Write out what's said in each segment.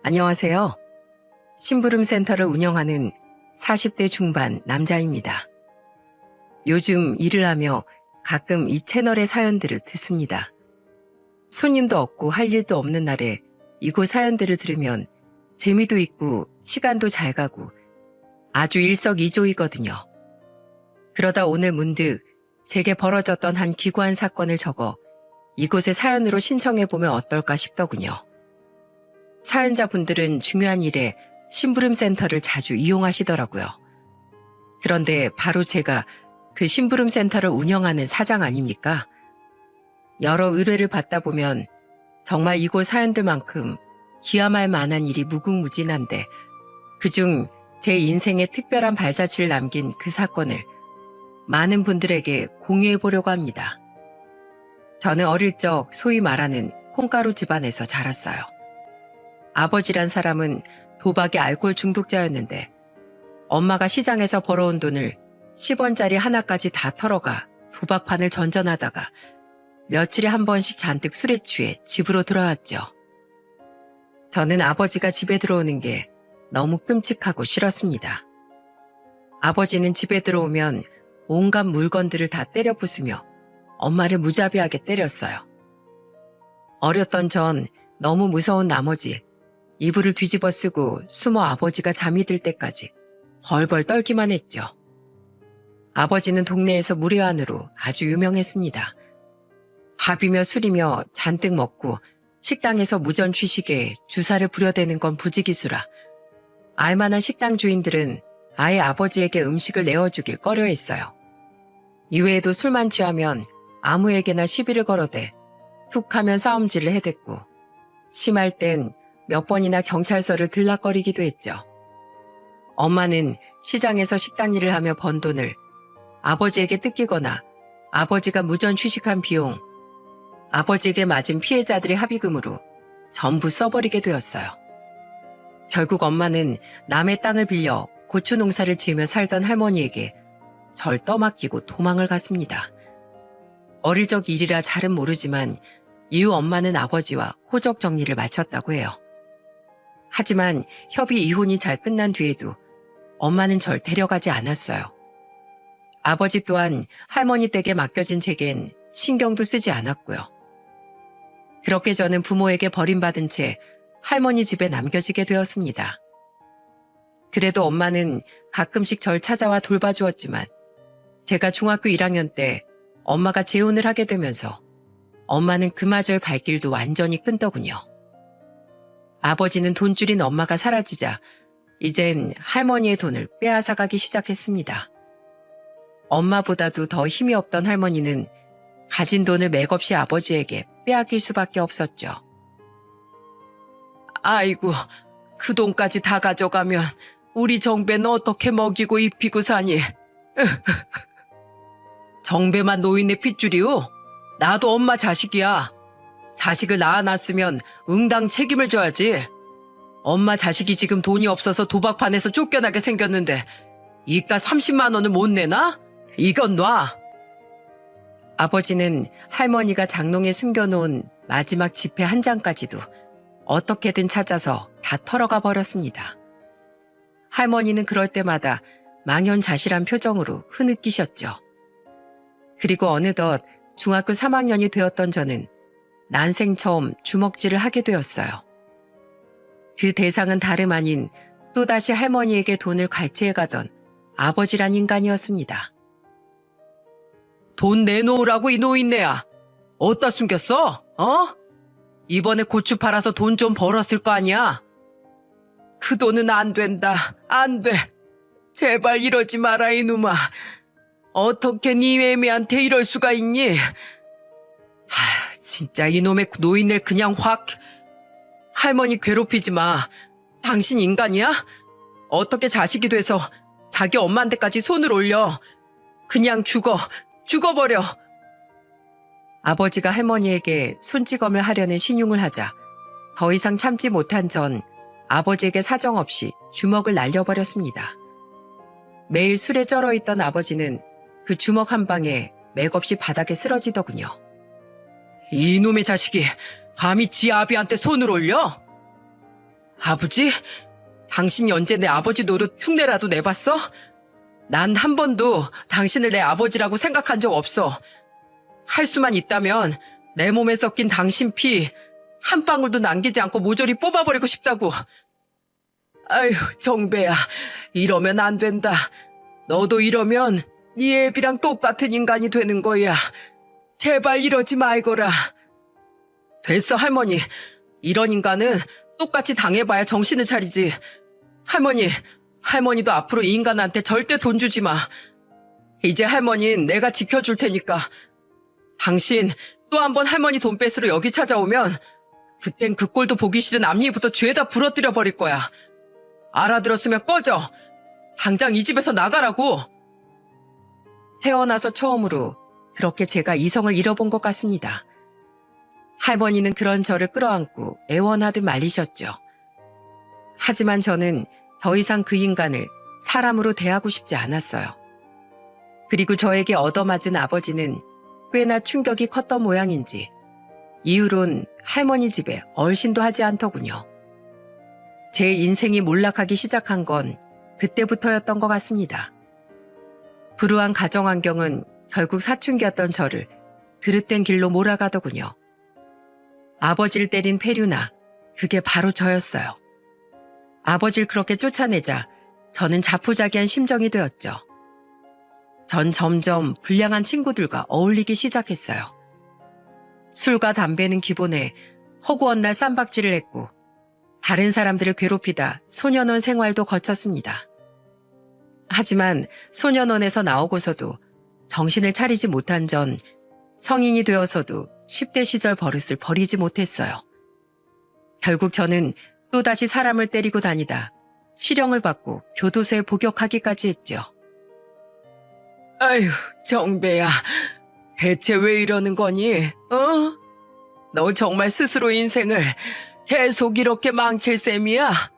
안녕하세요. 심부름 센터를 운영하는 40대 중반 남자입니다. 요즘 일을 하며 가끔 이 채널의 사연들을 듣습니다. 손님도 없고 할 일도 없는 날에 이곳 사연들을 들으면 재미도 있고 시간도 잘 가고 아주 일석이조이거든요. 그러다 오늘 문득 제게 벌어졌던 한 기구한 사건을 적어 이곳에 사연으로 신청해보면 어떨까 싶더군요. 사연자분들은 중요한 일에 심부름 센터를 자주 이용하시더라고요. 그런데 바로 제가 그 심부름 센터를 운영하는 사장 아닙니까? 여러 의뢰를 받다 보면 정말 이곳 사연들만큼 기함할 만한 일이 무궁무진한데 그중 제 인생에 특별한 발자취를 남긴 그 사건을 많은 분들에게 공유해 보려고 합니다. 저는 어릴 적 소위 말하는 콩가루 집안에서 자랐어요. 아버지란 사람은 도박의 알코올 중독자였는데 엄마가 시장에서 벌어온 돈을 10원짜리 하나까지 다 털어가 도박판을 전전하다가 며칠에 한 번씩 잔뜩 술에 취해 집으로 돌아왔죠. 저는 아버지가 집에 들어오는 게 너무 끔찍하고 싫었습니다. 아버지는 집에 들어오면 온갖 물건들을 다 때려 부수며 엄마를 무자비하게 때렸어요. 어렸던 전 너무 무서운 나머지 이불을 뒤집어 쓰고 숨어 아버지가 잠이 들 때까지 벌벌 떨기만 했죠. 아버지는 동네에서 무례한으로 아주 유명했습니다. 밥이며 술이며 잔뜩 먹고 식당에서 무전 취식에 주사를 부려대는 건 부지기수라 알만한 식당 주인들은 아예 아버지에게 음식을 내어주길 꺼려했어요. 이외에도 술만 취하면 아무에게나 시비를 걸어대 툭하면 싸움질을 해댔고 심할 땐 몇 번이나 경찰서를 들락거리기도 했죠. 엄마는 시장에서 식당 일을 하며 번 돈을 아버지에게 뜯기거나 아버지가 무전 취식한 비용, 아버지에게 맞은 피해자들의 합의금으로 전부 써버리게 되었어요. 결국 엄마는 남의 땅을 빌려 고추 농사를 지으며 살던 할머니에게 절 떠맡기고 도망을 갔습니다. 어릴 적 일이라 잘은 모르지만 이후 엄마는 아버지와 호적 정리를 마쳤다고 해요. 하지만 협의 이혼이 잘 끝난 뒤에도 엄마는 절 데려가지 않았어요. 아버지 또한 할머니 댁에 맡겨진 제겐 신경도 쓰지 않았고요. 그렇게 저는 부모에게 버림받은 채 할머니 집에 남겨지게 되었습니다. 그래도 엄마는 가끔씩 절 찾아와 돌봐주었지만 제가 중학교 1학년 때 엄마가 재혼을 하게 되면서 엄마는 그마저의 발길도 완전히 끊더군요. 아버지는 돈줄인 엄마가 사라지자 이젠 할머니의 돈을 빼앗아가기 시작했습니다. 엄마보다도 더 힘이 없던 할머니는 가진 돈을 맥없이 아버지에게 빼앗길 수밖에 없었죠. 아이고, 그 돈까지 다 가져가면 우리 정배는 어떻게 먹이고 입히고 사니? 정배만 노인의 핏줄이오? 나도 엄마 자식이야. 자식을 낳아놨으면 응당 책임을 져야지. 엄마 자식이 지금 돈이 없어서 도박판에서 쫓겨나게 생겼는데 이깟 30만 원을 못 내나? 이건 놔. 아버지는 할머니가 장롱에 숨겨놓은 마지막 지폐 한 장까지도 어떻게든 찾아서 다 털어가 버렸습니다. 할머니는 그럴 때마다 망연자실한 표정으로 흐느끼셨죠. 그리고 어느덧 중학교 3학년이 되었던 저는 난생 처음 주먹질을 하게 되었어요. 그 대상은 다름 아닌 또다시 할머니에게 돈을 갈취해가던 아버지란 인간이었습니다. 돈 내놓으라고 이 노인네야. 어디다 숨겼어? 이번에 고추 팔아서 돈 좀 벌었을 거 아니야? 그 돈은 안 된다. 안 돼. 제발 이러지 마라 이놈아. 어떻게 네 애미한테 이럴 수가 있니? 진짜 이놈의 노인을 그냥 확... 할머니 괴롭히지 마. 당신 인간이야? 어떻게 자식이 돼서 자기 엄마한테까지 손을 올려. 그냥 죽어버려. 아버지가 할머니에게 손찌검을 하려는 신용을 하자 더 이상 참지 못한 전 아버지에게 사정없이 주먹을 날려버렸습니다. 매일 술에 쩔어있던 아버지는 그 주먹 한 방에 맥없이 바닥에 쓰러지더군요. 이놈의 자식이 감히 지 아비한테 손을 올려? 아버지? 당신이 언제 내 아버지 노릇 흉내라도 내봤어? 난 한 번도 당신을 내 아버지라고 생각한 적 없어. 할 수만 있다면 내 몸에 섞인 당신 피 한 방울도 남기지 않고 모조리 뽑아버리고 싶다고. 아휴, 정배야. 이러면 안 된다. 너도 이러면 네 애비랑 똑같은 인간이 되는 거야. 제발 이러지 말거라. 됐어, 할머니. 이런 인간은 똑같이 당해봐야 정신을 차리지. 할머니도 앞으로 이 인간한테 절대 돈 주지 마. 이제 할머니는 내가 지켜줄 테니까. 당신 또 한 번 할머니 돈 뺏으러 여기 찾아오면 그땐 그 꼴도 보기 싫은 앞니부터 죄다 부러뜨려 버릴 거야. 알아들었으면 꺼져. 당장 이 집에서 나가라고. 태어나서 처음으로 그렇게 제가 이성을 잃어본 것 같습니다. 할머니는 그런 저를 끌어안고 애원하듯 말리셨죠. 하지만 저는 더 이상 그 인간을 사람으로 대하고 싶지 않았어요. 그리고 저에게 얻어맞은 아버지는 꽤나 충격이 컸던 모양인지 이후론 할머니 집에 얼씬도 하지 않더군요. 제 인생이 몰락하기 시작한 건 그때부터였던 것 같습니다. 불우한 가정 환경은 결국 사춘기였던 저를 그릇된 길로 몰아가더군요. 아버지를 때린 페류나 그게 바로 저였어요. 아버지를 그렇게 쫓아내자 저는 자포자기한 심정이 되었죠. 전 점점 불량한 친구들과 어울리기 시작했어요. 술과 담배는 기본에 허구한 날 쌈박질을 했고 다른 사람들을 괴롭히다 소년원 생활도 거쳤습니다. 하지만 소년원에서 나오고서도 정신을 차리지 못한 전 성인이 되어서도 10대 시절 버릇을 버리지 못했어요. 결국 저는 또다시 사람을 때리고 다니다 실형을 받고 교도소에 복역하기까지 했죠. 아휴, 정배야. 대체 왜 이러는 거니? 너 정말 스스로 인생을 계속 이렇게 망칠 셈이야?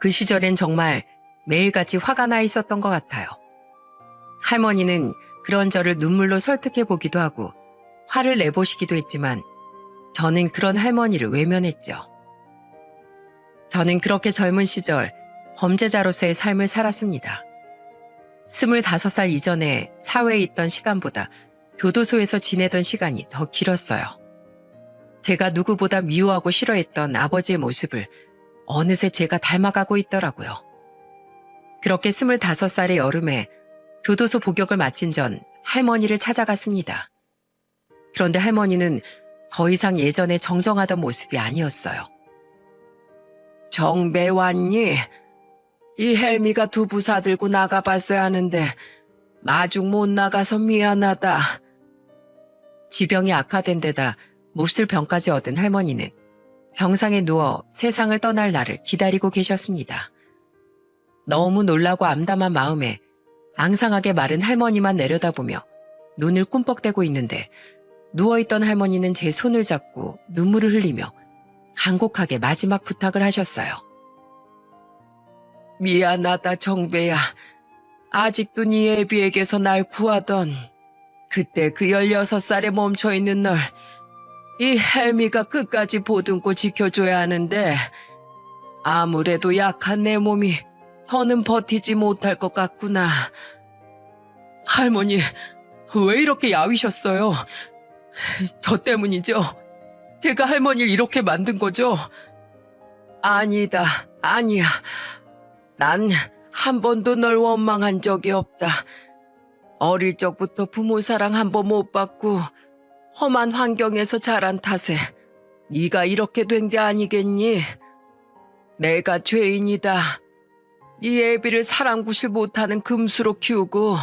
그 시절엔 정말 매일같이 화가 나 있었던 것 같아요. 할머니는 그런 저를 눈물로 설득해 보기도 하고 화를 내보시기도 했지만 저는 그런 할머니를 외면했죠. 저는 그렇게 젊은 시절 범죄자로서의 삶을 살았습니다. 25살 이전에 사회에 있던 시간보다 교도소에서 지내던 시간이 더 길었어요. 제가 누구보다 미워하고 싫어했던 아버지의 모습을 어느새 제가 닮아가고 있더라고요. 그렇게 25살의 여름에 교도소 복역을 마친 전 할머니를 찾아갔습니다. 그런데 할머니는 더 이상 예전에 정정하던 모습이 아니었어요. 정배 왔니? 이 헬미가 두부 사들고 나가봤어야 하는데 마중 못 나가서 미안하다. 지병이 악화된 데다 몹쓸 병까지 얻은 할머니는 병상에 누워 세상을 떠날 날을 기다리고 계셨습니다. 너무 놀라고 암담한 마음에 앙상하게 마른 할머니만 내려다보며 눈을 꿈뻑대고 있는데 누워있던 할머니는 제 손을 잡고 눈물을 흘리며 간곡하게 마지막 부탁을 하셨어요. 미안하다, 정배야. 아직도 네 애비에게서 날 구하던 그때 그 16살에 멈춰있는 널 이 헬미가 끝까지 보듬고 지켜줘야 하는데 아무래도 약한 내 몸이 더는 버티지 못할 것 같구나. 할머니, 왜 이렇게 야위셨어요? 저 때문이죠? 제가 할머니를 이렇게 만든 거죠? 아니다, 아니야. 난 한 번도 널 원망한 적이 없다. 어릴 적부터 부모 사랑 한 번 못 받고 험한 환경에서 자란 탓에 네가 이렇게 된 게 아니겠니? 내가 죄인이다. 네 애비를 사랑구실 못하는 금수로 키우고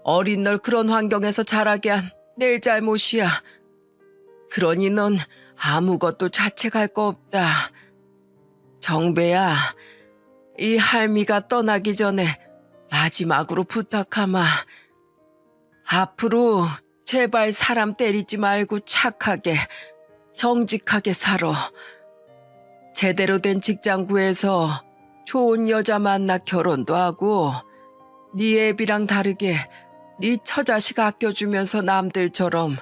어린 널 그런 환경에서 자라게 한 내 잘못이야. 그러니 넌 아무것도 자책할 거 없다. 정배야, 이 할미가 떠나기 전에 마지막으로 부탁하마. 앞으로 제발 사람 때리지 말고 착하게, 정직하게 살아. 제대로 된 직장 구해서 좋은 여자 만나 결혼도 하고 네 애비랑 다르게 네 처자식 아껴주면서 남들처럼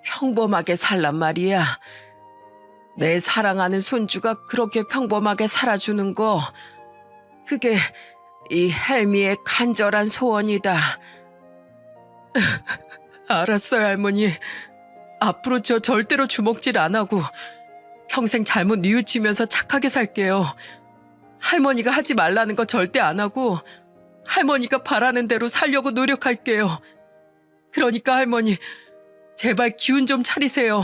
평범하게 살란 말이야. 내 사랑하는 손주가 그렇게 평범하게 살아주는 거, 그게 이 헬미의 간절한 소원이다. 알았어요, 할머니. 앞으로 저 절대로 주먹질 안 하고 평생 잘못 뉘우치면서 착하게 살게요. 할머니가 하지 말라는 거 절대 안 하고 할머니가 바라는 대로 살려고 노력할게요. 그러니까 할머니, 제발 기운 좀 차리세요.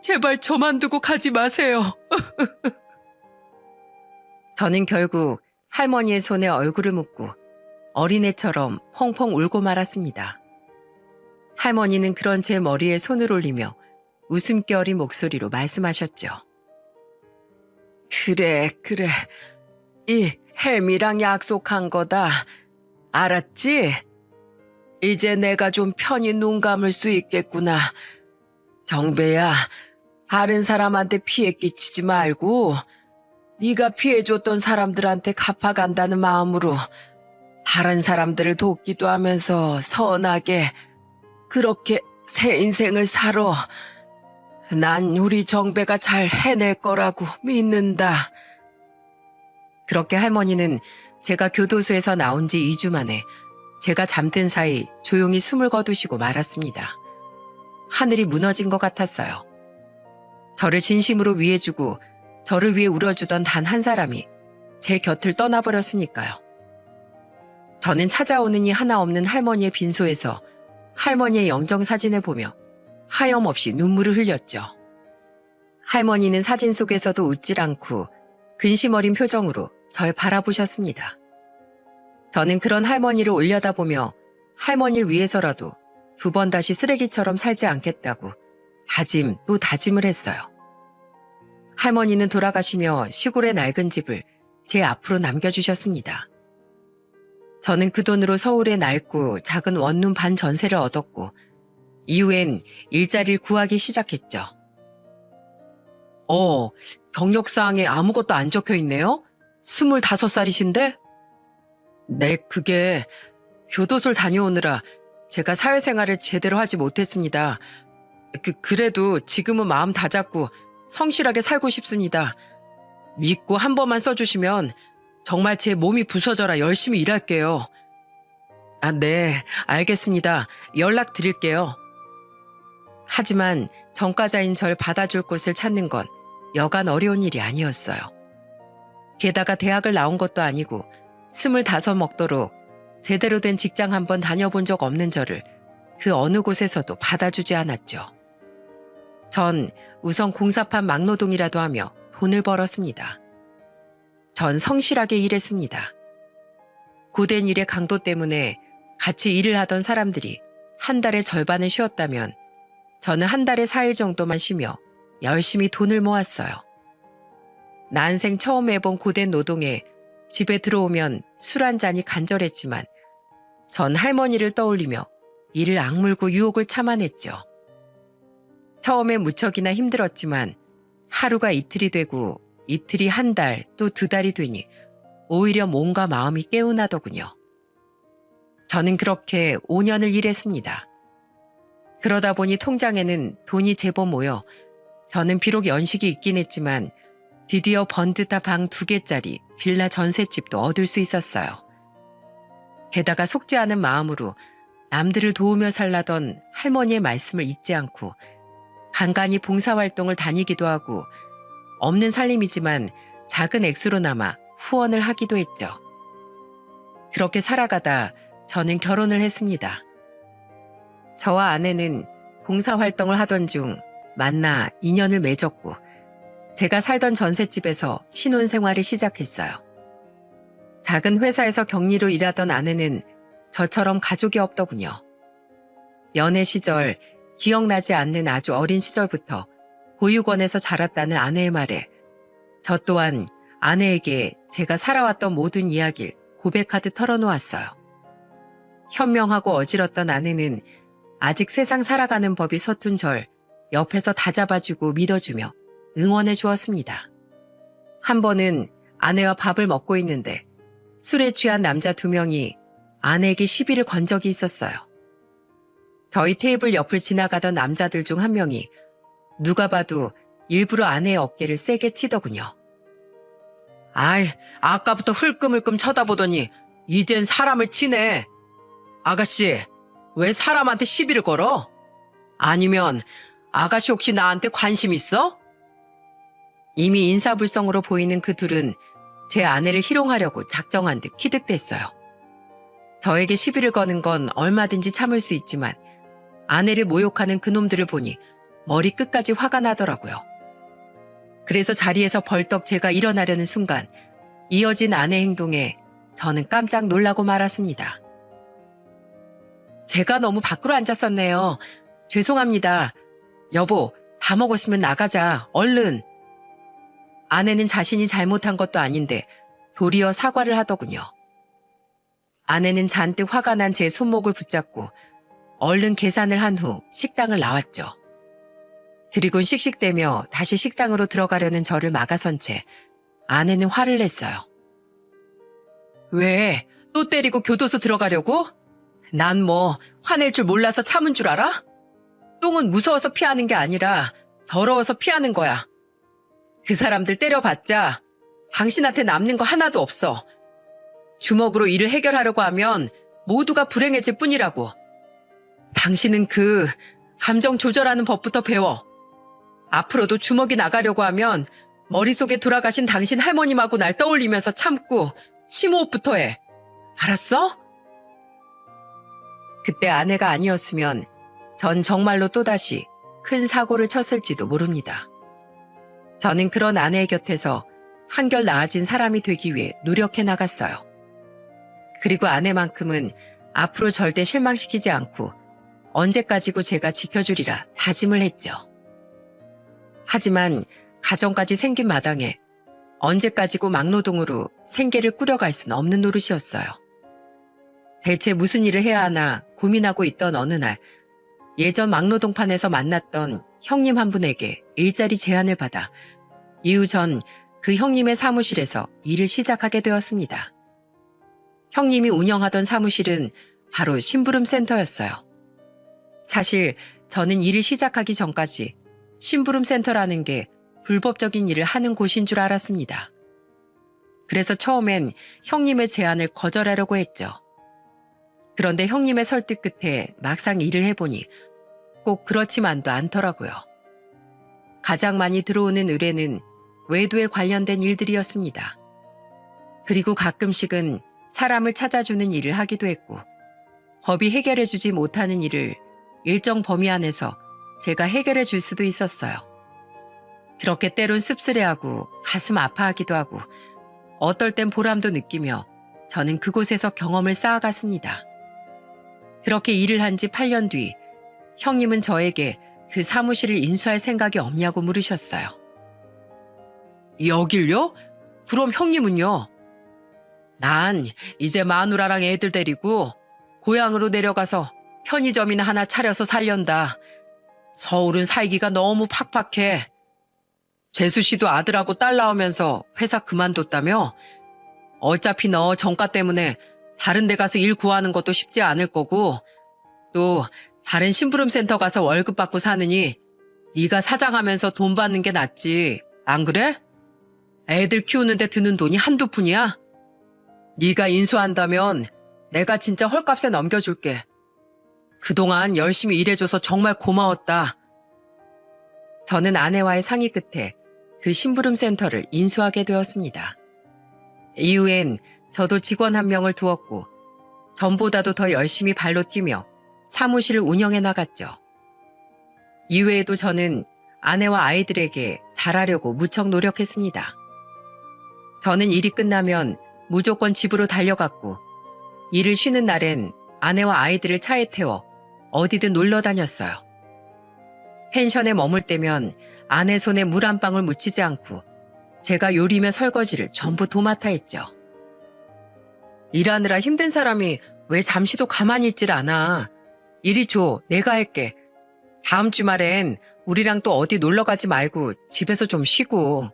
제발 저만 두고 가지 마세요. 저는 결국 할머니의 손에 얼굴을 묻고 어린애처럼 펑펑 울고 말았습니다. 할머니는 그런 제 머리에 손을 올리며 웃음기 어린 목소리로 말씀하셨죠. 그래. 이 헬미랑 약속한 거다. 알았지? 이제 내가 좀 편히 눈 감을 수 있겠구나. 정배야, 다른 사람한테 피해 끼치지 말고 네가 피해줬던 사람들한테 갚아간다는 마음으로 다른 사람들을 돕기도 하면서 선하게 그렇게 새 인생을 살아. 난 우리 정배가 잘 해낼 거라고 믿는다. 그렇게 할머니는 제가 교도소에서 나온 지 2주 만에 제가 잠든 사이 조용히 숨을 거두시고 말았습니다. 하늘이 무너진 것 같았어요. 저를 진심으로 위해주고 저를 위해 울어주던 단 한 사람이 제 곁을 떠나버렸으니까요. 저는 찾아오는 이 하나 없는 할머니의 빈소에서 할머니의 영정사진을 보며 하염없이 눈물을 흘렸죠. 할머니는 사진 속에서도 웃질 않고 근심 어린 표정으로 절 바라보셨습니다. 저는 그런 할머니를 올려다보며 할머니를 위해서라도 2번 다시 쓰레기처럼 살지 않겠다고 다짐 또 다짐을 했어요. 할머니는 돌아가시며 시골의 낡은 집을 제 앞으로 남겨주셨습니다. 저는 그 돈으로 서울의 낡고 작은 원룸 반 전세를 얻었고 이후엔 일자리를 구하기 시작했죠. 경력사항에 아무것도 안 적혀 있네요? 25살이신데? 네, 그게 교도소를 다녀오느라 제가 사회생활을 제대로 하지 못했습니다. 그래도 지금은 마음 다잡고 성실하게 살고 싶습니다. 믿고 한 번만 써주시면 정말 제 몸이 부서져라 열심히 일할게요. 네, 알겠습니다. 연락드릴게요. 하지만 전과자인 절 받아줄 곳을 찾는 건 여간 어려운 일이 아니었어요. 게다가 대학을 나온 것도 아니고 25 먹도록 제대로 된 직장 한번 다녀본 적 없는 저를 그 어느 곳에서도 받아주지 않았죠. 전 우선 공사판 막노동이라도 하며 돈을 벌었습니다. 전 성실하게 일했습니다. 고된 일의 강도 때문에 같이 일을 하던 사람들이 한 달에 절반을 쉬었다면 저는 한 달에 4일 정도만 쉬며 열심히 돈을 모았어요. 난생 처음 해본 고된 노동에 집에 들어오면 술 한 잔이 간절했지만 전 할머니를 떠올리며 이를 악물고 유혹을 참아냈죠. 처음에 무척이나 힘들었지만 하루가 이틀이 되고 이틀이 한 달 또 2달이 되니 오히려 몸과 마음이 개운하더군요. 저는 그렇게 5년을 일했습니다. 그러다 보니 통장에는 돈이 제법 모여 저는 비록 연식이 있긴 했지만 드디어 번듯한 방 2개짜리 빌라 전셋집도 얻을 수 있었어요. 게다가 속지 않은 마음으로 남들을 도우며 살라던 할머니의 말씀을 잊지 않고 간간히 봉사활동을 다니기도 하고 없는 살림이지만 작은 액수로나마 후원을 하기도 했죠. 그렇게 살아가다 저는 결혼을 했습니다. 저와 아내는 봉사활동을 하던 중 만나 인연을 맺었고 제가 살던 전셋집에서 신혼생활을 시작했어요. 작은 회사에서 격리로 일하던 아내는 저처럼 가족이 없더군요. 연애 시절 기억나지 않는 아주 어린 시절부터 보육원에서 자랐다는 아내의 말에 저 또한 아내에게 제가 살아왔던 모든 이야기를 고백하듯 털어놓았어요. 현명하고 어지럽던 아내는 아직 세상 살아가는 법이 서툰 절 옆에서 다잡아주고 믿어주며 응원해 주었습니다. 한 번은 아내와 밥을 먹고 있는데 술에 취한 남자 2명이 아내에게 시비를 건 적이 있었어요. 저희 테이블 옆을 지나가던 남자들 중 한 명이 누가 봐도 일부러 아내의 어깨를 세게 치더군요. 아이, 아까부터 흘끔흘끔 쳐다보더니 이젠 사람을 치네. 아가씨, 왜 사람한테 시비를 걸어? 아니면 아가씨 혹시 나한테 관심 있어? 이미 인사불성으로 보이는 그 둘은 제 아내를 희롱하려고 작정한 듯 키득댔어요. 저에게 시비를 거는 건 얼마든지 참을 수 있지만 아내를 모욕하는 그놈들을 보니 머리 끝까지 화가 나더라고요. 그래서 자리에서 벌떡 제가 일어나려는 순간 이어진 아내 행동에 저는 깜짝 놀라고 말았습니다. 제가 너무 밖으로 앉았었네요. 죄송합니다. 여보, 다 먹었으면 나가자. 얼른. 아내는 자신이 잘못한 것도 아닌데 도리어 사과를 하더군요. 아내는 잔뜩 화가 난 제 손목을 붙잡고 얼른 계산을 한 후 식당을 나왔죠. 그리곤 씩씩대며 다시 식당으로 들어가려는 저를 막아선 채 아내는 화를 냈어요. 왜? 또 때리고 교도소 들어가려고? 난 뭐 화낼 줄 몰라서 참은 줄 알아? 똥은 무서워서 피하는 게 아니라 더러워서 피하는 거야. 그 사람들 때려봤자 당신한테 남는 거 하나도 없어. 주먹으로 일을 해결하려고 하면 모두가 불행해질 뿐이라고. 당신은 그 감정 조절하는 법부터 배워. 앞으로도 주먹이 나가려고 하면 머릿속에 돌아가신 당신 할머님하고 날 떠올리면서 참고 심호흡부터 해. 알았어? 그때 아내가 아니었으면 전 정말로 또다시 큰 사고를 쳤을지도 모릅니다. 저는 그런 아내의 곁에서 한결 나아진 사람이 되기 위해 노력해 나갔어요. 그리고 아내만큼은 앞으로 절대 실망시키지 않고 언제까지고 제가 지켜주리라 다짐을 했죠. 하지만 가정까지 생긴 마당에 언제까지고 막노동으로 생계를 꾸려갈 수는 없는 노릇이었어요. 대체 무슨 일을 해야 하나 고민하고 있던 어느 날 예전 막노동판에서 만났던 형님 한 분에게 일자리 제안을 받아 이후 전 그 형님의 사무실에서 일을 시작하게 되었습니다. 형님이 운영하던 사무실은 바로 심부름센터였어요. 사실 저는 일을 시작하기 전까지 심부름센터라는 게 불법적인 일을 하는 곳인 줄 알았습니다. 그래서 처음엔 형님의 제안을 거절하려고 했죠. 그런데 형님의 설득 끝에 막상 일을 해보니 꼭 그렇지만도 않더라고요. 가장 많이 들어오는 의뢰는 외도에 관련된 일들이었습니다. 그리고 가끔씩은 사람을 찾아주는 일을 하기도 했고 법이 해결해주지 못하는 일을 일정 범위 안에서 제가 해결해 줄 수도 있었어요. 그렇게 때론 씁쓸해하고 가슴 아파하기도 하고 어떨 땐 보람도 느끼며 저는 그곳에서 경험을 쌓아갔습니다. 그렇게 일을 한 지 8년 뒤 형님은 저에게 그 사무실을 인수할 생각이 없냐고 물으셨어요. 여길요? 그럼 형님은요? 난 이제 마누라랑 애들 데리고 고향으로 내려가서 편의점이나 하나 차려서 살련다. 서울은 살기가 너무 팍팍해. 재수 씨도 아들하고 딸 낳으면서 회사 그만뒀다며? 어차피 너 정가 때문에 다른 데 가서 일 구하는 것도 쉽지 않을 거고 또 다른 심부름센터 가서 월급 받고 사느니 네가 사장하면서 돈 받는 게 낫지. 안 그래? 애들 키우는데 드는 돈이 한두 푼이야? 네가 인수한다면 내가 진짜 헐값에 넘겨줄게. 그동안 열심히 일해줘서 정말 고마웠다. 저는 아내와의 상의 끝에 그 심부름센터를 인수하게 되었습니다. 이후엔 저도 직원 한 명을 두었고 전보다도 더 열심히 발로 뛰며 사무실을 운영해 나갔죠. 이외에도 저는 아내와 아이들에게 잘하려고 무척 노력했습니다. 저는 일이 끝나면 무조건 집으로 달려갔고 일을 쉬는 날엔 아내와 아이들을 차에 태워 어디든 놀러 다녔어요. 펜션에 머물 때면 아내 손에 물 한 방울 묻히지 않고 제가 요리며 설거지를 전부 도맡아 했죠. 일하느라 힘든 사람이 왜 잠시도 가만히 있질 않아. 이리 줘, 내가 할게. 다음 주말엔 우리랑 또 어디 놀러 가지 말고 집에서 좀 쉬고.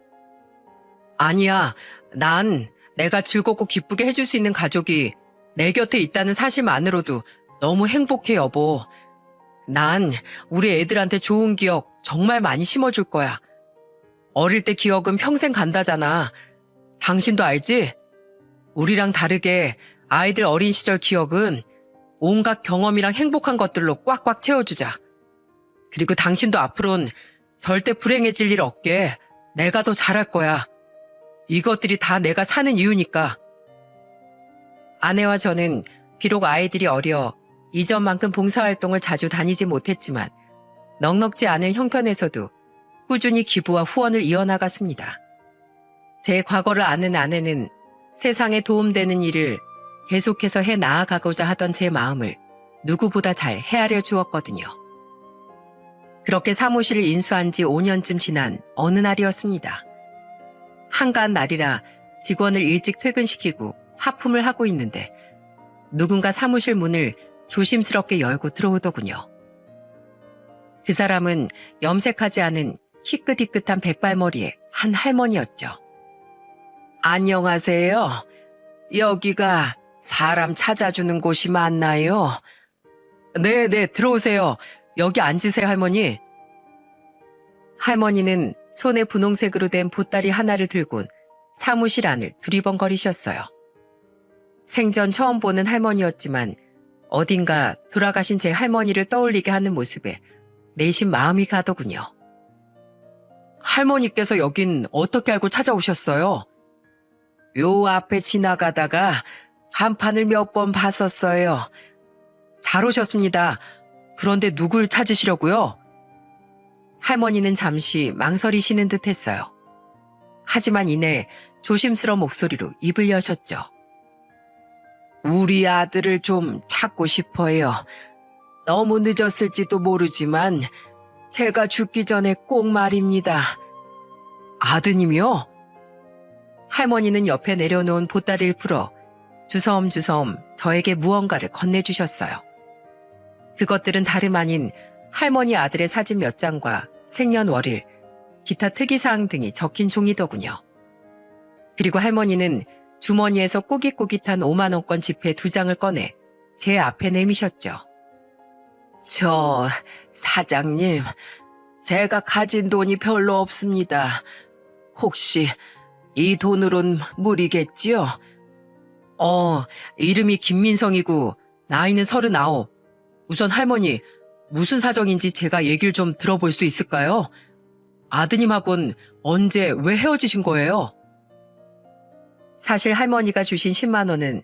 아니야, 난 내가 즐겁고 기쁘게 해줄 수 있는 가족이 내 곁에 있다는 사실만으로도 너무 행복해, 여보. 난 우리 애들한테 좋은 기억 정말 많이 심어줄 거야. 어릴 때 기억은 평생 간다잖아. 당신도 알지? 우리랑 다르게 아이들 어린 시절 기억은 온갖 경험이랑 행복한 것들로 꽉꽉 채워주자. 그리고 당신도 앞으로는 절대 불행해질 일 없게 내가 더 잘할 거야. 이것들이 다 내가 사는 이유니까. 아내와 저는 비록 아이들이 어려 이전만큼 봉사활동을 자주 다니지 못했지만 넉넉지 않은 형편에서도 꾸준히 기부와 후원을 이어나갔습니다. 제 과거를 아는 아내는 세상에 도움되는 일을 계속해서 해 나아가고자 하던 제 마음을 누구보다 잘 헤아려 주었거든요. 그렇게 사무실을 인수한 지 5년쯤 지난 어느 날이었습니다. 한가한 날이라 직원을 일찍 퇴근시키고 하품을 하고 있는데 누군가 사무실 문을 조심스럽게 열고 들어오더군요. 그 사람은 염색하지 않은 희끗희끗한 백발머리의 한 할머니였죠. 안녕하세요. 여기가 사람 찾아주는 곳이 맞나요? 네, 들어오세요. 여기 앉으세요, 할머니. 할머니는 손에 분홍색으로 된 보따리 하나를 들곤 사무실 안을 두리번거리셨어요. 생전 처음 보는 할머니였지만 어딘가 돌아가신 제 할머니를 떠올리게 하는 모습에 내심 마음이 가더군요. 할머니께서 여긴 어떻게 알고 찾아오셨어요? 요 앞에 지나가다가 간판을 몇 번 봤었어요. 잘 오셨습니다. 그런데 누굴 찾으시려고요? 할머니는 잠시 망설이시는 듯 했어요. 하지만 이내 조심스러운 목소리로 입을 여셨죠. 우리 아들을 좀 찾고 싶어요. 너무 늦었을지도 모르지만 제가 죽기 전에 꼭 말입니다. 아드님이요? 할머니는 옆에 내려놓은 보따리를 풀어 주섬주섬 저에게 무언가를 건네주셨어요. 그것들은 다름 아닌 할머니 아들의 사진 몇 장과 생년월일, 기타 특이사항 등이 적힌 종이더군요. 그리고 할머니는 주머니에서 꼬깃꼬깃한 5만 원권 지폐 2장을 꺼내 제 앞에 내미셨죠. 저 사장님, 제가 가진 돈이 별로 없습니다. 혹시 이 돈으론 무리겠지요? 이름이 김민성이고 나이는 39. 우선 할머니, 무슨 사정인지 제가 얘기를 좀 들어볼 수 있을까요? 아드님하고는 언제 왜 헤어지신 거예요? 사실 할머니가 주신 10만 원은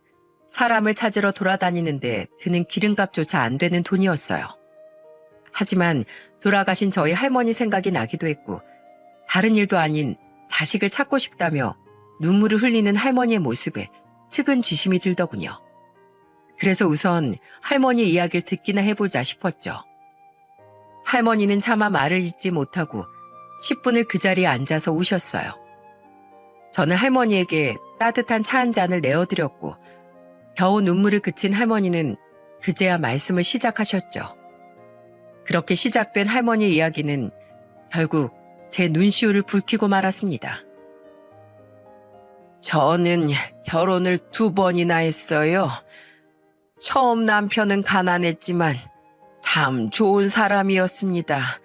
사람을 찾으러 돌아다니는데 드는 기름값조차 안 되는 돈이었어요. 하지만 돌아가신 저희 할머니 생각이 나기도 했고 다른 일도 아닌 자식을 찾고 싶다며 눈물을 흘리는 할머니의 모습에 측은지심이 들더군요. 그래서 우선 할머니 이야기를 듣기나 해보자 싶었죠. 할머니는 차마 말을 잇지 못하고 10분을 그 자리에 앉아서 우셨어요. 저는 할머니에게 따뜻한 차 한 잔을 내어드렸고 겨우 눈물을 그친 할머니는 그제야 말씀을 시작하셨죠. 그렇게 시작된 할머니 이야기는 결국 제 눈시울을 붉히고 말았습니다. 저는 결혼을 2번이나 했어요. 처음 남편은 가난했지만 참 좋은 사람이었습니다.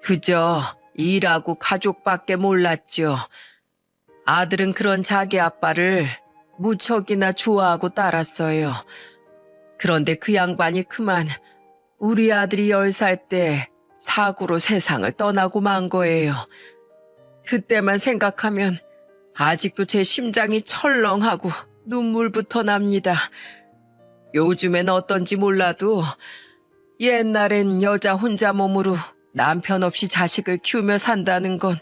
그저 일하고 가족밖에 몰랐죠. 아들은 그런 자기 아빠를 무척이나 좋아하고 따랐어요. 그런데 그 양반이 그만 우리 아들이 10살 때 사고로 세상을 떠나고 만 거예요. 그때만 생각하면 아직도 제 심장이 철렁하고 눈물부터 납니다. 요즘엔 어떤지 몰라도 옛날엔 여자 혼자 몸으로 남편 없이 자식을 키우며 산다는 건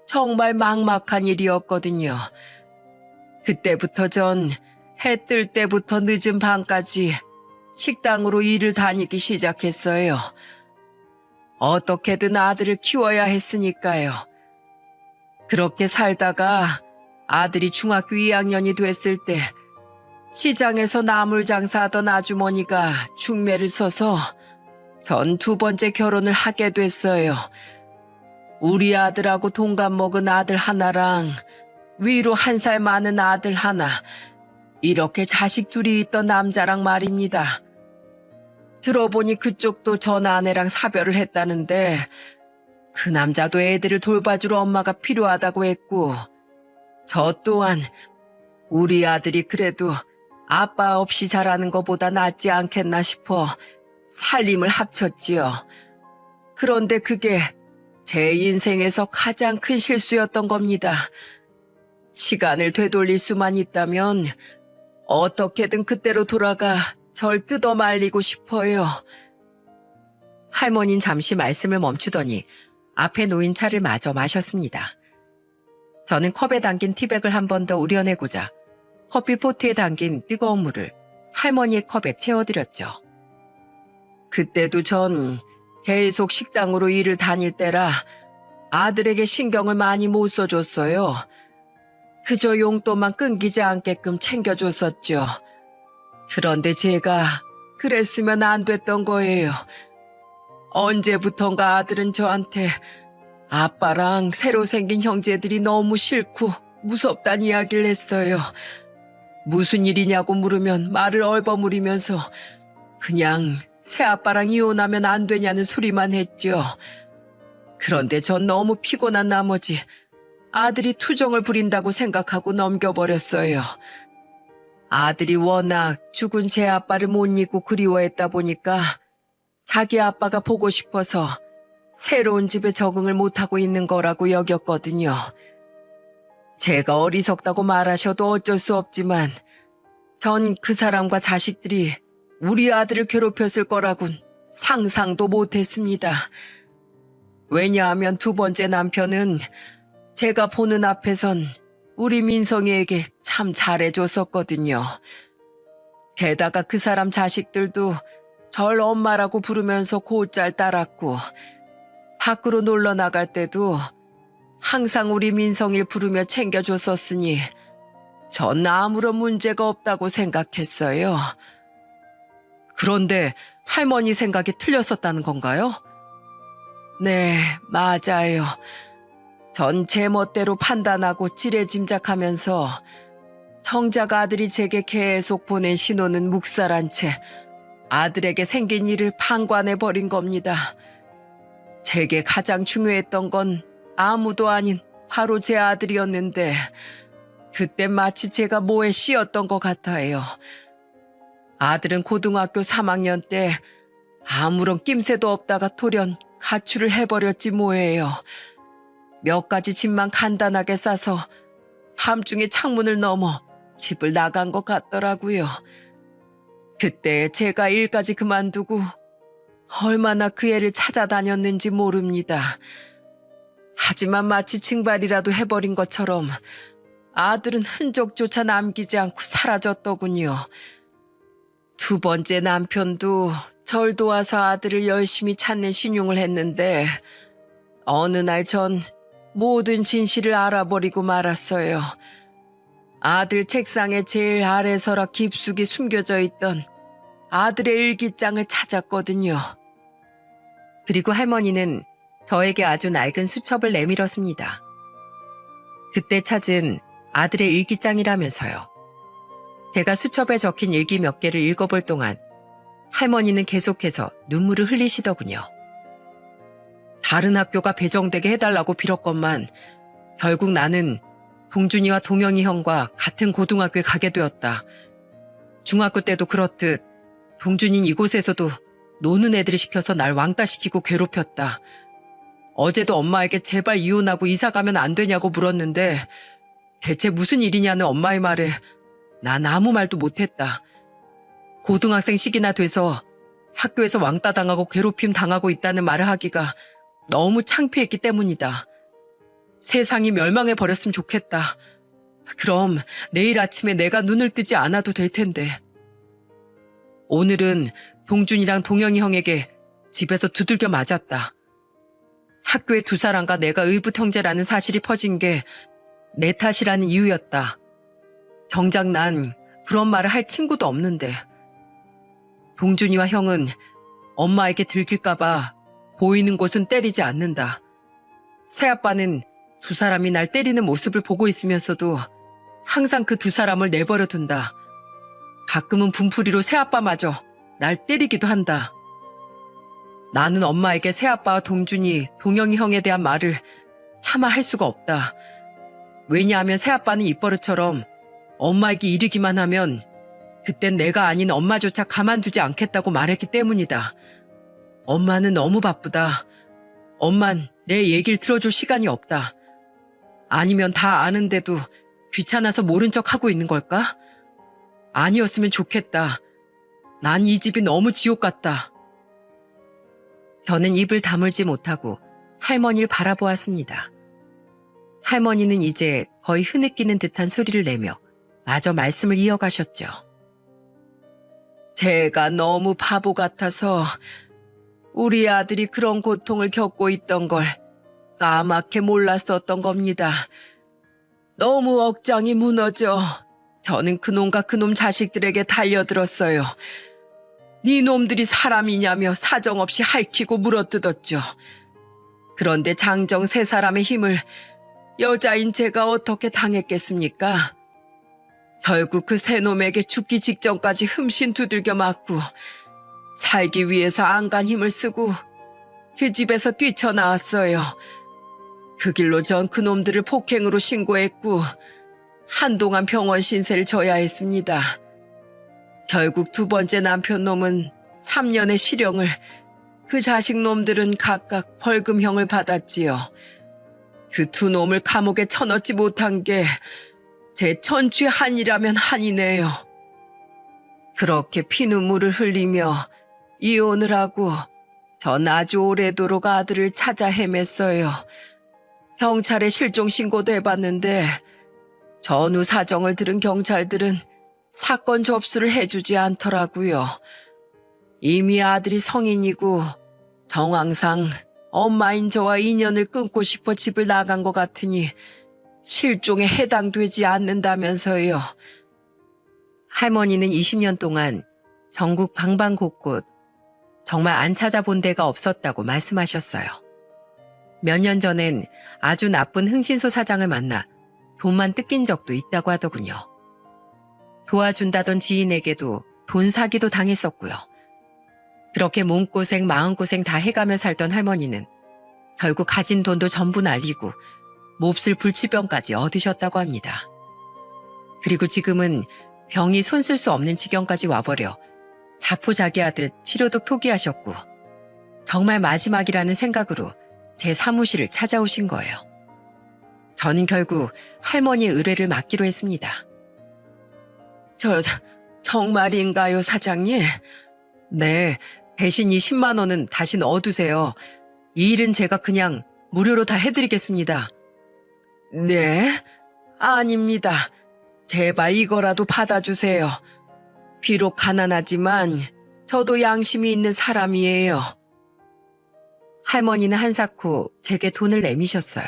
정말 막막한 일이었거든요. 그때부터 전 해 뜰 때부터 늦은 밤까지 식당으로 일을 다니기 시작했어요. 어떻게든 아들을 키워야 했으니까요. 그렇게 살다가 아들이 중학교 2학년이 됐을 때 시장에서 나물 장사하던 아주머니가 중매를 서서 전 2번째 결혼을 하게 됐어요. 우리 아들하고 동갑 먹은 아들 하나랑 위로 1살 많은 아들 하나, 이렇게 자식 둘이 있던 남자랑 말입니다. 들어보니 그쪽도 전 아내랑 사별을 했다는데 그 남자도 애들을 돌봐주러 엄마가 필요하다고 했고, 저 또한 우리 아들이 그래도 아빠 없이 자라는 것보다 낫지 않겠나 싶어 살림을 합쳤지요. 그런데 그게 제 인생에서 가장 큰 실수였던 겁니다. 시간을 되돌릴 수만 있다면 어떻게든 그때로 돌아가 절 뜯어 말리고 싶어요. 할머니는 잠시 말씀을 멈추더니 앞에 놓인 차를 마저 마셨습니다. 저는 컵에 담긴 티백을 한 번 더 우려내고자 커피포트에 담긴 뜨거운 물을 할머니의 컵에 채워드렸죠. 그때도 전 계속 식당으로 일을 다닐 때라 아들에게 신경을 많이 못 써줬어요. 그저 용돈만 끊기지 않게끔 챙겨줬었죠. 그런데 제가 그랬으면 안 됐던 거예요. 언제부턴가 아들은 저한테 아빠랑 새로 생긴 형제들이 너무 싫고 무섭단 이야기를 했어요. 무슨 일이냐고 물으면 말을 얼버무리면서 그냥 새아빠랑 이혼하면 안 되냐는 소리만 했죠. 그런데 전 너무 피곤한 나머지 아들이 투정을 부린다고 생각하고 넘겨버렸어요. 아들이 워낙 죽은 제 아빠를 못 잊고 그리워했다 보니까 자기 아빠가 보고 싶어서 새로운 집에 적응을 못하고 있는 거라고 여겼거든요. 제가 어리석다고 말하셔도 어쩔 수 없지만 전 그 사람과 자식들이 우리 아들을 괴롭혔을 거라곤 상상도 못했습니다. 왜냐하면 두 번째 남편은 제가 보는 앞에선 우리 민성이에게 참 잘해줬었거든요. 게다가 그 사람 자식들도 절 엄마라고 부르면서 곧잘 따랐고 밖으로 놀러 나갈 때도 항상 우리 민성이를 부르며 챙겨줬었으니 전 아무런 문제가 없다고 생각했어요. 그런데 할머니 생각이 틀렸었다는 건가요? 네, 맞아요. 전 제 멋대로 판단하고 지레짐작하면서 정작 아들이 제게 계속 보낸 신호는 묵살한 채 아들에게 생긴 일을 방관해버린 겁니다. 제게 가장 중요했던 건 아무도 아닌 바로 제 아들이었는데 그때 마치 제가 뭐에 씌었던 것 같아요. 아들은 고등학교 3학년 때 아무런 낌새도 없다가 돌연 가출을 해버렸지 뭐예요. 몇 가지 짐만 간단하게 싸서 함중에 창문을 넘어 집을 나간 것 같더라고요. 그때 제가 일까지 그만두고 얼마나 그 애를 찾아다녔는지 모릅니다. 하지만 마치 증발이라도 해버린 것처럼 아들은 흔적조차 남기지 않고 사라졌더군요. 두 번째 남편도 절 도와서 아들을 열심히 찾는 신용을 했는데 어느 날 전 모든 진실을 알아버리고 말았어요. 아들 책상에 제일 아래서라 깊숙이 숨겨져 있던 아들의 일기장을 찾았거든요. 그리고 할머니는 저에게 아주 낡은 수첩을 내밀었습니다. 그때 찾은 아들의 일기장이라면서요. 제가 수첩에 적힌 일기 몇 개를 읽어볼 동안 할머니는 계속해서 눈물을 흘리시더군요. 다른 학교가 배정되게 해달라고 빌었건만 결국 나는 동준이와 동영이 형과 같은 고등학교에 가게 되었다. 중학교 때도 그렇듯 동준이는 이곳에서도 노는 애들이 시켜서 날 왕따시키고 괴롭혔다. 어제도 엄마에게 제발 이혼하고 이사 가면 안 되냐고 물었는데 대체 무슨 일이냐는 엄마의 말에 난 아무 말도 못했다. 고등학생 시기나 돼서 학교에서 왕따 당하고 괴롭힘 당하고 있다는 말을 하기가 너무 창피했기 때문이다. 세상이 멸망해 버렸으면 좋겠다. 그럼 내일 아침에 내가 눈을 뜨지 않아도 될 텐데. 오늘은 동준이랑 동영이 형에게 집에서 두들겨 맞았다. 학교의 두 사람과 내가 의붓 형제라는 사실이 퍼진 게 내 탓이라는 이유였다. 정작 난 그런 말을 할 친구도 없는데. 동준이와 형은 엄마에게 들킬까봐 보이는 곳은 때리지 않는다. 새아빠는 두 사람이 날 때리는 모습을 보고 있으면서도 항상 그 두 사람을 내버려 둔다. 가끔은 분풀이로 새아빠마저 날 때리기도 한다. 나는 엄마에게 새아빠와 동준이, 동영이 형에 대한 말을 차마 할 수가 없다. 왜냐하면 새아빠는 입버릇처럼 엄마에게 이르기만 하면 그땐 내가 아닌 엄마조차 가만두지 않겠다고 말했기 때문이다. 엄마는 너무 바쁘다. 엄만 내 얘기를 들어줄 시간이 없다. 아니면 다 아는데도 귀찮아서 모른 척하고 있는 걸까? 아니었으면 좋겠다. 난 이 집이 너무 지옥 같다. 저는 입을 다물지 못하고 할머니를 바라보았습니다. 할머니는 이제 거의 흐느끼는 듯한 소리를 내며 마저 말씀을 이어가셨죠. 제가 너무 바보 같아서 우리 아들이 그런 고통을 겪고 있던 걸 까맣게 몰랐었던 겁니다. 너무 억장이 무너져 저는 그놈과 그놈 자식들에게 달려들었어요. 네 놈들이 사람이냐며 사정없이 핥히고 물어뜯었죠. 그런데 장정 세 사람의 힘을 여자인 제가 어떻게 당했겠습니까? 결국 그 세 놈에게 죽기 직전까지 흠씬 두들겨 맞고 살기 위해서 안간 힘을 쓰고 그 집에서 뛰쳐나왔어요. 그 길로 전 그놈들을 폭행으로 신고했고 한동안 병원 신세를 져야 했습니다. 결국 두 번째 남편 놈은 3년의 실형을, 그 자식 놈들은 각각 벌금형을 받았지요. 그 두 놈을 감옥에 쳐넣지 못한 게 제 천추의 한이라면 한이네요. 그렇게 피눈물을 흘리며 이혼을 하고 전 아주 오래도록 아들을 찾아 헤맸어요. 경찰에 실종 신고도 해봤는데 전후 사정을 들은 경찰들은 사건 접수를 해주지 않더라고요. 이미 아들이 성인이고 정황상 엄마인 저와 인연을 끊고 싶어 집을 나간 것 같으니 실종에 해당되지 않는다면서요. 할머니는 20년 동안 전국 방방곳곳 정말 안 찾아본 데가 없었다고 말씀하셨어요. 몇 년 전엔 아주 나쁜 흥신소 사장을 만나 돈만 뜯긴 적도 있다고 하더군요. 도와준다던 지인에게도 돈 사기도 당했었고요. 그렇게 몸고생 마음고생 다 해가며 살던 할머니는 결국 가진 돈도 전부 날리고 몹쓸 불치병까지 얻으셨다고 합니다. 그리고 지금은 병이 손쓸 수 없는 지경까지 와버려 자포자기하듯 치료도 포기하셨고 정말 마지막이라는 생각으로 제 사무실을 찾아오신 거예요. 저는 결국 할머니의 의뢰를 맡기로 했습니다. 정말인가요, 사장님? 네, 대신 이 10만 원은 다시 넣어두세요. 이 일은 제가 그냥 무료로 다 해드리겠습니다. 네? 아닙니다. 제발 이거라도 받아주세요. 비록 가난하지만 저도 양심이 있는 사람이에요. 할머니는 한사코 제게 돈을 내미셨어요.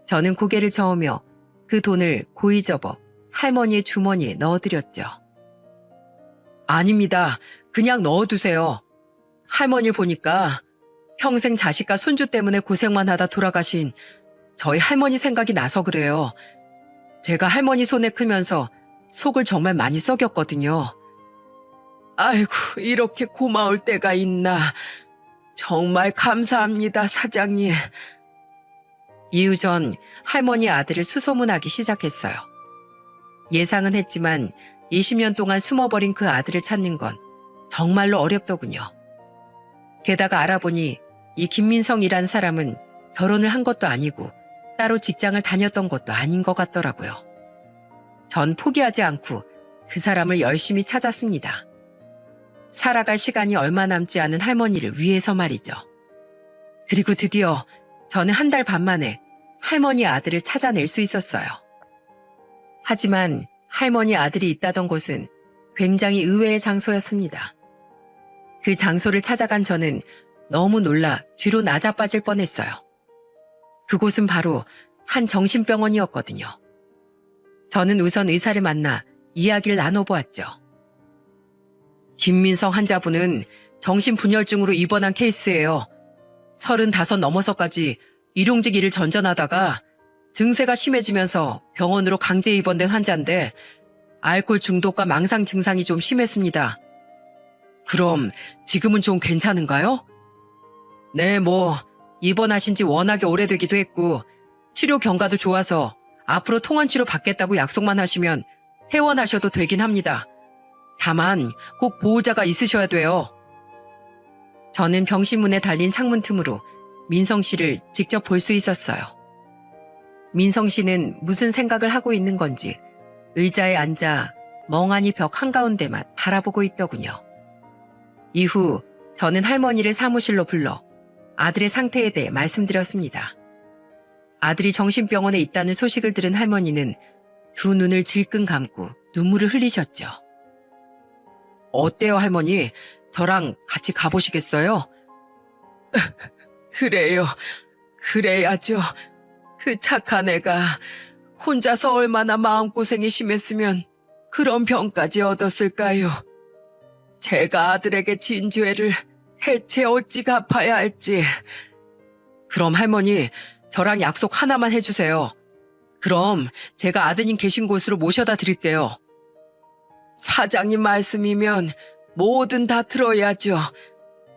저는 고개를 저으며 그 돈을 고이 접어 할머니의 주머니에 넣어드렸죠. 아닙니다. 그냥 넣어두세요. 할머니를 보니까 평생 자식과 손주 때문에 고생만 하다 돌아가신 저희 할머니 생각이 나서 그래요. 제가 할머니 손에 크면서 속을 정말 많이 썩였거든요. 아이고, 이렇게 고마울 때가 있나. 정말 감사합니다, 사장님. 이후 전 할머니 아들을 수소문하기 시작했어요. 예상은 했지만 20년 동안 숨어버린 그 아들을 찾는 건 정말로 어렵더군요. 게다가 알아보니 이 김민성이란 사람은 결혼을 한 것도 아니고 따로 직장을 다녔던 것도 아닌 것 같더라고요. 전 포기하지 않고 그 사람을 열심히 찾았습니다. 살아갈 시간이 얼마 남지 않은 할머니를 위해서 말이죠. 그리고 드디어 저는 한 달 반 만에 할머니 아들을 찾아낼 수 있었어요. 하지만 할머니 아들이 있다던 곳은 굉장히 의외의 장소였습니다. 그 장소를 찾아간 저는 너무 놀라 뒤로 나자빠질 뻔했어요. 그곳은 바로 한 정신병원이었거든요. 저는 우선 의사를 만나 이야기를 나눠보았죠. 김민성 환자분은 정신분열증으로 입원한 케이스예요. 35 넘어서까지 일용직 일을 전전하다가 증세가 심해지면서 병원으로 강제 입원된 환자인데 알코올 중독과 망상 증상이 좀 심했습니다. 그럼 지금은 좀 괜찮은가요? 네, 입원하신 지 워낙에 오래되기도 했고 치료 경과도 좋아서 앞으로 통원치료 받겠다고 약속만 하시면 퇴원하셔도 되긴 합니다. 다만 꼭 보호자가 있으셔야 돼요. 저는 병실문에 달린 창문 틈으로 민성 씨를 직접 볼 수 있었어요. 민성 씨는 무슨 생각을 하고 있는 건지 의자에 앉아 멍하니 벽 한가운데만 바라보고 있더군요. 이후 저는 할머니를 사무실로 불러 아들의 상태에 대해 말씀드렸습니다. 아들이 정신병원에 있다는 소식을 들은 할머니는 두 눈을 질끈 감고 눈물을 흘리셨죠. 어때요, 할머니? 저랑 같이 가보시겠어요? 그래요. 그래야죠. 그 착한 애가 혼자서 얼마나 마음고생이 심했으면 그런 병까지 얻었을까요? 제가 아들에게 진죄를 대체 어찌 갚아야 할지. 그럼 할머니, 저랑 약속 하나만 해주세요. 그럼 제가 아드님 계신 곳으로 모셔다 드릴게요. 사장님 말씀이면 뭐든 다 들어야죠.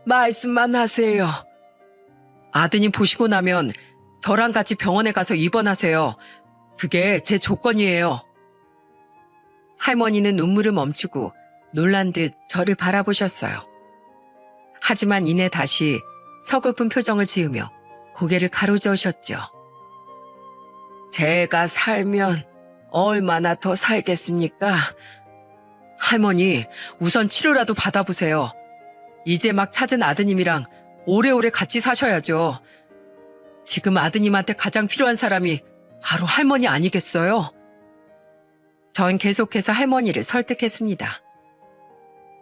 말씀만 하세요. 아드님 보시고 나면 저랑 같이 병원에 가서 입원하세요. 그게 제 조건이에요. 할머니는 눈물을 멈추고 놀란 듯 저를 바라보셨어요. 하지만 이내 다시 서글픈 표정을 지으며 고개를 가로저으셨죠. 제가 살면 얼마나 더 살겠습니까? 할머니, 우선 치료라도 받아보세요. 이제 막 찾은 아드님이랑 오래오래 같이 사셔야죠. 지금 아드님한테 가장 필요한 사람이 바로 할머니 아니겠어요? 전 계속해서 할머니를 설득했습니다.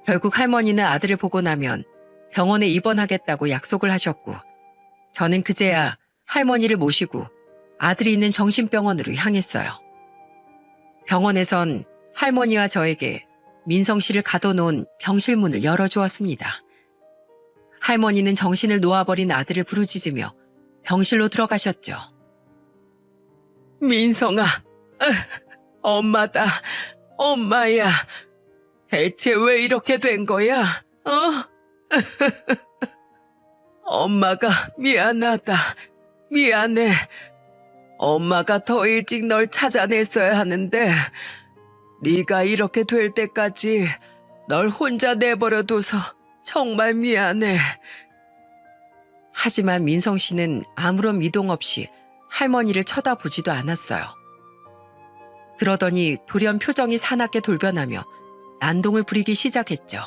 결국 할머니는 아들을 보고 나면 병원에 입원하겠다고 약속을 하셨고, 저는 그제야 할머니를 모시고 아들이 있는 정신병원으로 향했어요. 병원에선 할머니와 저에게 민성 씨를 가둬놓은 병실 문을 열어주었습니다. 할머니는 정신을 놓아버린 아들을 부르짖으며 병실로 들어가셨죠. 민성아, 엄마다, 엄마야. 대체 왜 이렇게 된 거야? 엄마가 미안하다. 미안해. 엄마가 더 일찍 널 찾아냈어야 하는데 네가 이렇게 될 때까지 널 혼자 내버려둬서 정말 미안해. 하지만 민성 씨는 아무런 미동 없이 할머니를 쳐다보지도 않았어요. 그러더니 돌연 표정이 사납게 돌변하며 난동을 부리기 시작했죠.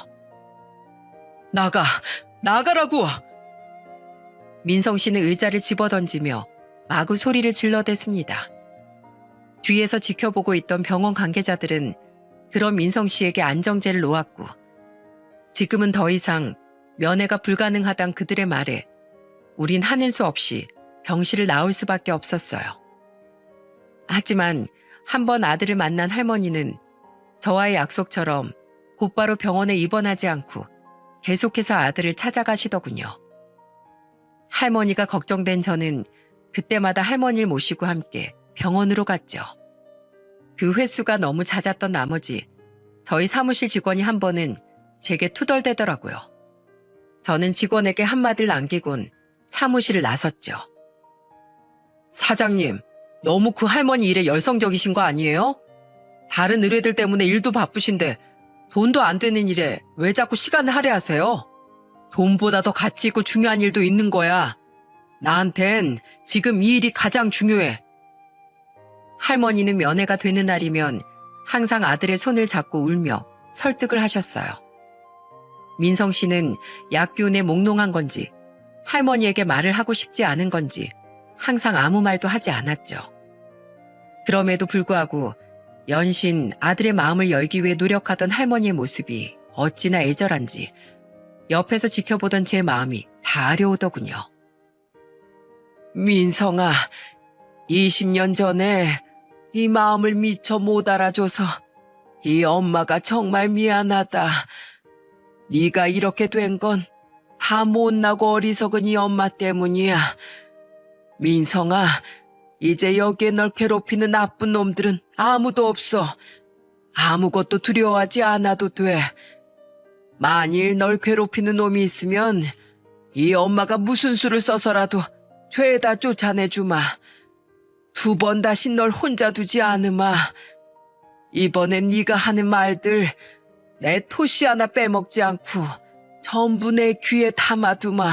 나가라고! 민성 씨는 의자를 집어던지며 마구 소리를 질러댔습니다. 뒤에서 지켜보고 있던 병원 관계자들은 그런 민성 씨에게 안정제를 놓았고, 지금은 더 이상 면회가 불가능하단 그들의 말에 우린 하는 수 없이 병실을 나올 수밖에 없었어요. 하지만 한번 아들을 만난 할머니는 저와의 약속처럼 곧바로 병원에 입원하지 않고 계속해서 아들을 찾아가시더군요. 할머니가 걱정된 저는 그때마다 할머니를 모시고 함께 병원으로 갔죠. 그 횟수가 너무 잦았던 나머지 저희 사무실 직원이 한 번은 제게 투덜대더라고요. 저는 직원에게 한마디를 남기곤 사무실을 나섰죠. 사장님, 너무 그 할머니 일에 열성적이신 거 아니에요? 다른 의뢰들 때문에 일도 바쁘신데 돈도 안 되는 일에 왜 자꾸 시간을 할애하세요? 돈보다 더 가치 있고 중요한 일도 있는 거야. 나한텐 지금 이 일이 가장 중요해. 할머니는 면회가 되는 날이면 항상 아들의 손을 잡고 울며 설득을 하셨어요. 민성 씨는 약기운에 몽롱한 건지 할머니에게 말을 하고 싶지 않은 건지 항상 아무 말도 하지 않았죠. 그럼에도 불구하고 연신 아들의 마음을 열기 위해 노력하던 할머니의 모습이 어찌나 애절한지 옆에서 지켜보던 제 마음이 다 아려오더군요. 민성아, 20년 전에 네 마음을 미처 못 알아줘서 이 엄마가 정말 미안하다. 네가 이렇게 된 건 다 못나고 어리석은 이 엄마 때문이야. 민성아, 이제 여기에 널 괴롭히는 나쁜 놈들은 아무도 없어. 아무것도 두려워하지 않아도 돼. 만일 널 괴롭히는 놈이 있으면 이 엄마가 무슨 수를 써서라도 죄다 쫓아내주마. 2번 다시 널 혼자 두지 않으마. 이번엔 네가 하는 말들 내 토시 하나 빼먹지 않고 전부 내 귀에 담아두마.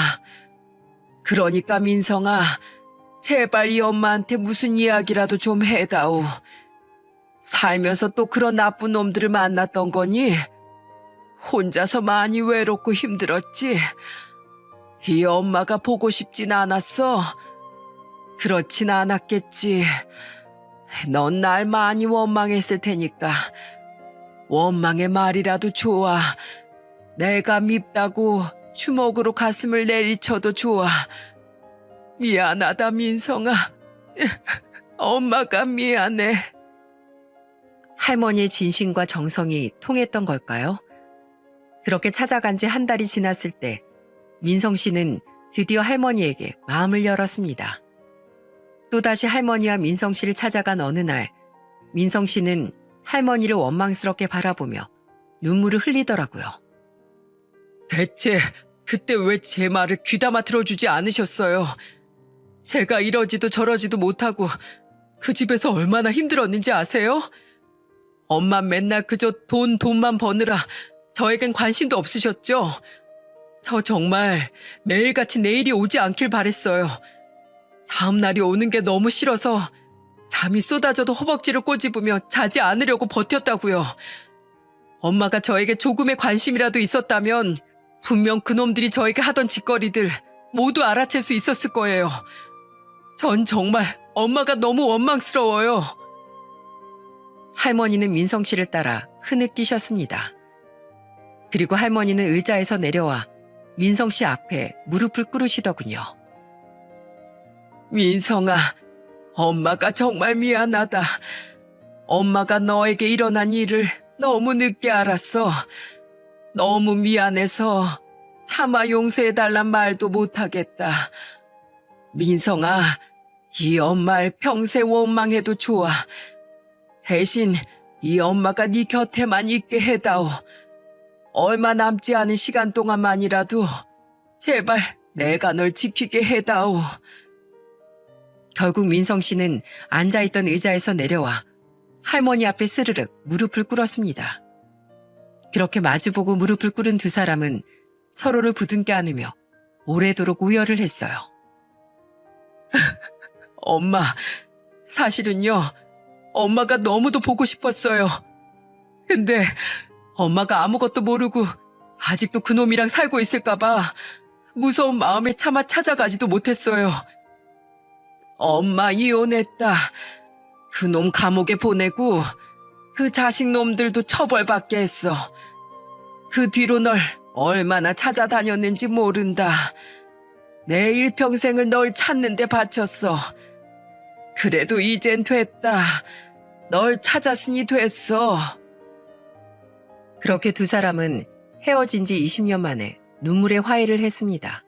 그러니까 민성아, 제발 이 엄마한테 무슨 이야기라도 좀 해다오. 살면서 또 그런 나쁜 놈들을 만났던 거니? 혼자서 많이 외롭고 힘들었지? 이 엄마가 보고 싶진 않았어? 그렇진 않았겠지. 넌 날 많이 원망했을 테니까 원망의 말이라도 좋아. 내가 밉다고 주먹으로 가슴을 내리쳐도 좋아. 미안하다 민성아. 엄마가 미안해. 할머니의 진심과 정성이 통했던 걸까요? 그렇게 찾아간 지 1달이 지났을 때 민성 씨는 드디어 할머니에게 마음을 열었습니다. 또다시 할머니와 민성 씨를 찾아간 어느 날, 민성 씨는 할머니를 원망스럽게 바라보며 눈물을 흘리더라고요. 대체 그때 왜 제 말을 귀담아 들어주지 않으셨어요? 제가 이러지도 저러지도 못하고 그 집에서 얼마나 힘들었는지 아세요? 엄마 맨날 그저 돈만 버느라 저에겐 관심도 없으셨죠? 저 정말 매일같이 내일이 오지 않길 바랬어요. 다음 날이 오는 게 너무 싫어서 잠이 쏟아져도 허벅지를 꼬집으며 자지 않으려고 버텼다고요. 엄마가 저에게 조금의 관심이라도 있었다면 분명 그놈들이 저에게 하던 짓거리들 모두 알아챌 수 있었을 거예요. 전 정말 엄마가 너무 원망스러워요. 할머니는 민성 씨를 따라 흐느끼셨습니다. 그리고 할머니는 의자에서 내려와 민성 씨 앞에 무릎을 꿇으시더군요. 민성아, 엄마가 정말 미안하다. 엄마가 너에게 일어난 일을 너무 늦게 알았어. 너무 미안해서 차마 용서해달란 말도 못하겠다. 민성아, 이 엄마를 평생 원망해도 좋아. 대신 이 엄마가 네 곁에만 있게 해다오. 얼마 남지 않은 시간 동안만이라도 제발 내가 널 지키게 해다오. 결국 민성 씨는 앉아있던 의자에서 내려와 할머니 앞에 스르륵 무릎을 꿇었습니다. 그렇게 마주보고 무릎을 꿇은 두 사람은 서로를 부둥켜 안으며 오래도록 우열을 했어요. 엄마, 사실은요, 엄마가 너무도 보고 싶었어요. 근데 엄마가 아무것도 모르고 아직도 그놈이랑 살고 있을까봐 무서운 마음에 차마 찾아가지도 못했어요. 엄마 이혼했다. 그놈 감옥에 보내고 그 자식 놈들도 처벌받게 했어. 그 뒤로 널 얼마나 찾아다녔는지 모른다. 내 일평생을 널 찾는 데 바쳤어. 그래도 이젠 됐다. 널 찾았으니 됐어. 그렇게 두 사람은 헤어진 지 20년 만에 눈물의 화해를 했습니다.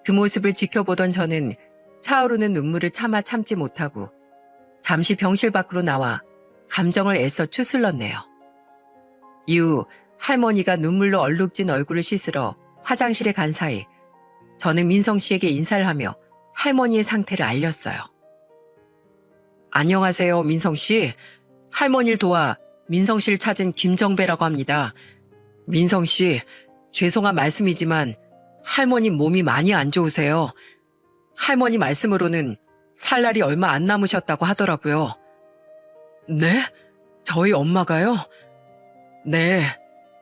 그 모습을 지켜보던 저는 차오르는 눈물을 차마 참지 못하고 잠시 병실 밖으로 나와 감정을 애써 추슬렀네요. 이후 할머니가 눈물로 얼룩진 얼굴을 씻으러 화장실에 간 사이 저는 민성 씨에게 인사를 하며 할머니의 상태를 알렸어요. 안녕하세요, 민성 씨. 할머니를 도와 민성 씨를 찾은 김정배라고 합니다. 민성 씨, 죄송한 말씀이지만 할머니 몸이 많이 안 좋으세요. 할머니 말씀으로는 살 날이 얼마 안 남으셨다고 하더라고요. 네? 저희 엄마가요? 네.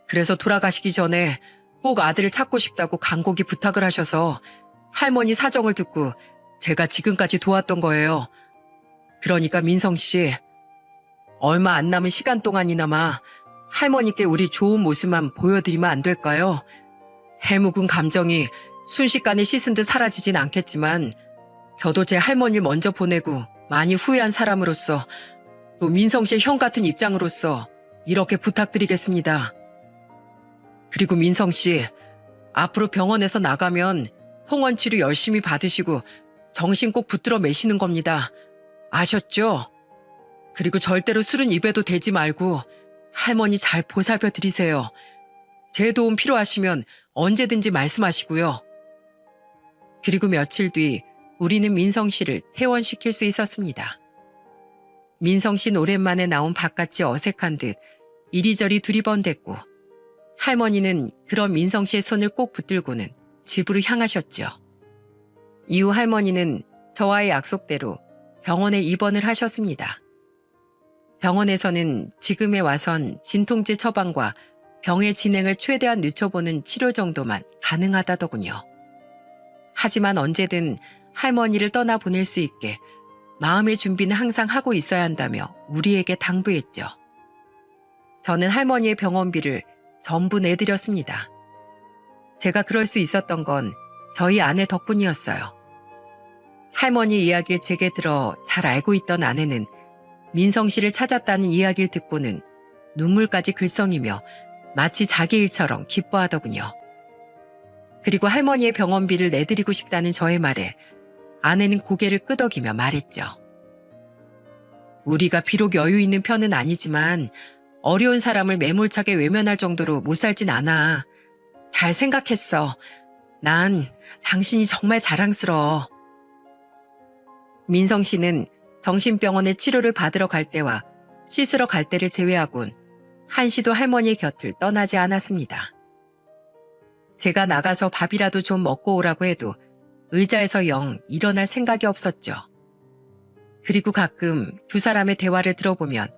그래서 돌아가시기 전에 꼭 아들을 찾고 싶다고 간곡히 부탁을 하셔서 할머니 사정을 듣고 제가 지금까지 도왔던 거예요. 그러니까 민성 씨, 얼마 안 남은 시간 동안이나마 할머니께 우리 좋은 모습만 보여드리면 안 될까요? 해묵은 감정이 순식간에 씻은 듯 사라지진 않겠지만 저도 제 할머니를 먼저 보내고 많이 후회한 사람으로서 또 민성 씨의 형 같은 입장으로서 이렇게 부탁드리겠습니다. 그리고 민성 씨, 앞으로 병원에서 나가면 통원 치료 열심히 받으시고 정신 꼭 붙들어 매시는 겁니다. 아셨죠? 그리고 절대로 술은 입에도 대지 말고 할머니 잘 보살펴 드리세요. 제 도움 필요하시면 언제든지 말씀하시고요. 그리고 며칠 뒤 우리는 민성 씨를 퇴원시킬 수 있었습니다. 민성 씨는 오랜만에 나온 바깥이 어색한 듯 이리저리 두리번댔고 할머니는 그런 민성 씨의 손을 꼭 붙들고는 집으로 향하셨죠. 이후 할머니는 저와의 약속대로 병원에 입원을 하셨습니다. 병원에서는 지금에 와선 진통제 처방과 병의 진행을 최대한 늦춰보는 치료 정도만 가능하다더군요. 하지만 언제든 할머니를 떠나보낼 수 있게 마음의 준비는 항상 하고 있어야 한다며 우리에게 당부했죠. 저는 할머니의 병원비를 전부 내드렸습니다. 제가 그럴 수 있었던 건 저희 아내 덕분이었어요. 할머니 이야기를 제게 들어 잘 알고 있던 아내는 민성 씨를 찾았다는 이야기를 듣고는 눈물까지 글썽이며 마치 자기 일처럼 기뻐하더군요. 그리고 할머니의 병원비를 내드리고 싶다는 저의 말에 아내는 고개를 끄덕이며 말했죠. 우리가 비록 여유 있는 편은 아니지만 어려운 사람을 매몰차게 외면할 정도로 못 살진 않아. 잘 생각했어. 난 당신이 정말 자랑스러워. 민성 씨는 정신병원에 치료를 받으러 갈 때와 씻으러 갈 때를 제외하곤 한시도 할머니의 곁을 떠나지 않았습니다. 제가 나가서 밥이라도 좀 먹고 오라고 해도 의자에서 영 일어날 생각이 없었죠. 그리고 가끔 두 사람의 대화를 들어보면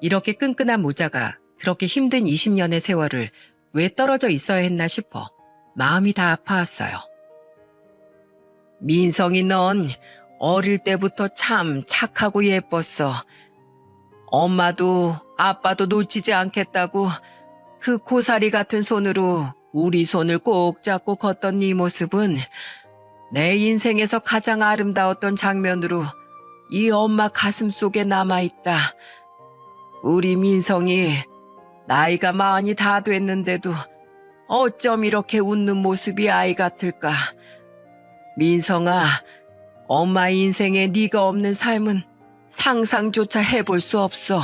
이렇게 끈끈한 모자가 그렇게 힘든 20년의 세월을 왜 떨어져 있어야 했나 싶어 마음이 다 아파왔어요. 민성이 넌 어릴 때부터 참 착하고 예뻤어. 엄마도 아빠도 놓치지 않겠다고 그 고사리 같은 손으로 우리 손을 꼭 잡고 걷던 네 모습은 내 인생에서 가장 아름다웠던 장면으로 이 엄마 가슴 속에 남아있다. 우리 민성이 나이가 40이 다 됐는데도 어쩜 이렇게 웃는 모습이 아이 같을까. 민성아, 엄마 인생에 네가 없는 삶은 상상조차 해볼 수 없어.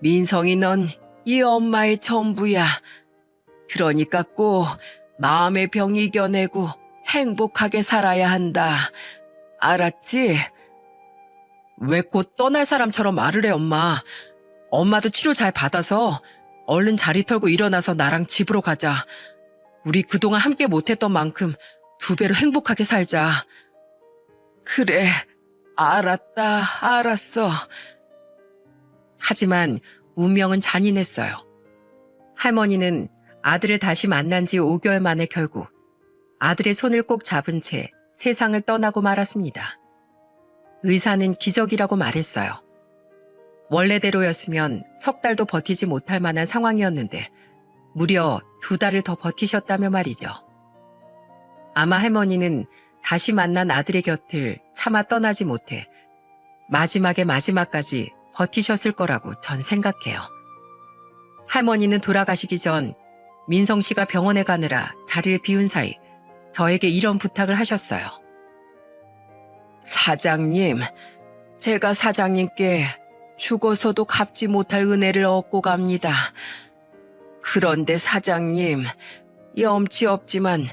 민성이 넌 이 엄마의 전부야. 그러니까 꼭 마음의 병 이겨내고 행복하게 살아야 한다. 알았지? 왜 곧 떠날 사람처럼 말을 해, 엄마. 엄마도 치료 잘 받아서 얼른 자리 털고 일어나서 나랑 집으로 가자. 우리 그동안 함께 못했던 만큼 2배로 행복하게 살자. 그래, 알았다, 알았어. 하지만 운명은 잔인했어요. 할머니는 아들을 다시 만난 지 5개월 만에 결국 아들의 손을 꼭 잡은 채 세상을 떠나고 말았습니다. 의사는 기적이라고 말했어요. 원래대로였으면 석 달도 버티지 못할 만한 상황이었는데 무려 2달을 더 버티셨다며 말이죠. 아마 할머니는 다시 만난 아들의 곁을 차마 떠나지 못해 마지막에 마지막까지 버티셨을 거라고 전 생각해요. 할머니는 돌아가시기 전 민성 씨가 병원에 가느라 자리를 비운 사이 저에게 이런 부탁을 하셨어요. 사장님, 제가 사장님께 죽어서도 갚지 못할 은혜를 얻고 갑니다. 그런데 사장님, 염치 없지만